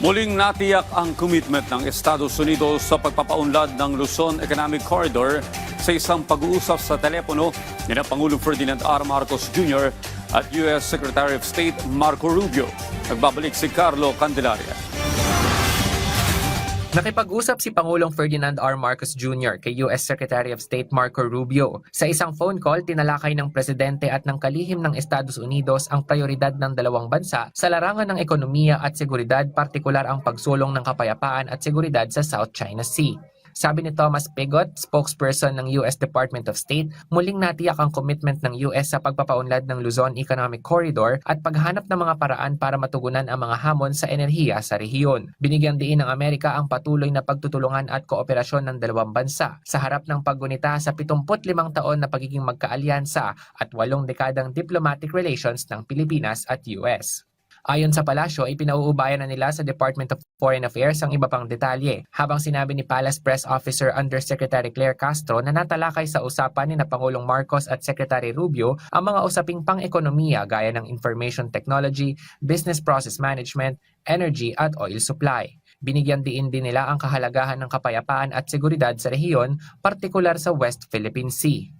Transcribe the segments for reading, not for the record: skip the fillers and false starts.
Muling natiyak ang commitment ng Estados Unidos sa pagpapaunlad ng Luzon Economic Corridor sa isang pag-uusap sa telepono ni Pangulong Ferdinand R. Marcos Jr. at U.S. Secretary of State Marco Rubio. Nagbabalik si Carlo Candelaria. Nakipag-usap si Pangulong Ferdinand R. Marcos Jr. kay U.S. Secretary of State Marco Rubio. Sa isang phone call, tinalakay ng Presidente at ng kalihim ng Estados Unidos ang prioridad ng dalawang bansa sa larangan ng ekonomiya at seguridad, partikular ang pagsulong ng kapayapaan at seguridad sa South China Sea. Sabi ni Thomas Pigot, spokesperson ng U.S. Department of State, muling natiyak ang commitment ng U.S. sa pagpapaunlad ng Luzon Economic Corridor at paghanap ng mga paraan para matugunan ang mga hamon sa enerhiya sa rehiyon. Binigyang diin ng Amerika ang patuloy na pagtutulungan at kooperasyon ng dalawang bansa sa harap ng paggunita sa 75 taon na pagiging magkaalyansa at 8 dekadang diplomatic relations ng Pilipinas at U.S. Ayon sa palasyo, ipinauubayan na nila sa Department of Foreign Affairs ang iba pang detalye, habang sinabi ni Palace Press Officer Undersecretary Claire Castro na natalakay sa usapan ni Pangulong Marcos at Secretary Rubio ang mga usaping pang-ekonomiya gaya ng information technology, business process management, energy at oil supply. Binigyan diin din nila ang kahalagahan ng kapayapaan at seguridad sa rehiyon, partikular sa West Philippine Sea.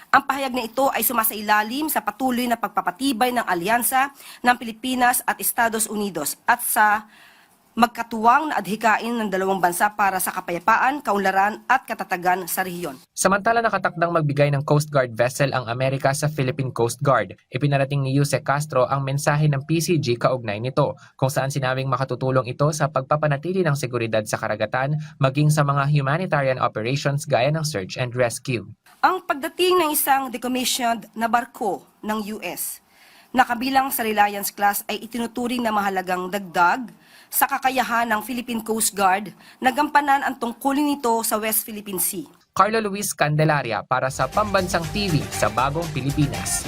Ang pahayag na ito ay sumasailalim sa patuloy na pagpapatibay ng alyansa ng Pilipinas at Estados Unidos at sa magkatuwang na adhikain ng dalawang bansa para sa kapayapaan, kaunlaran at katatagan sa rehiyon. Samantala nakatakdang magbigay ng Coast Guard vessel ang Amerika sa Philippine Coast Guard. Ipinarating ni Yusek Castro ang mensahe ng PCG kaugnay nito, kung saan sinabing makatutulong ito sa pagpapanatili ng seguridad sa karagatan maging sa mga humanitarian operations gaya ng search and rescue. Ang pagdating ng isang decommissioned na barko ng US na kabilang sa Reliance class ay itinuturing na mahalagang dagdag sa kakayahan ng Philippine Coast Guard na gampanan ang tungkulin nito sa West Philippine Sea. Carlo Luis Candelaria para sa Pambansang TV sa Bagong Pilipinas.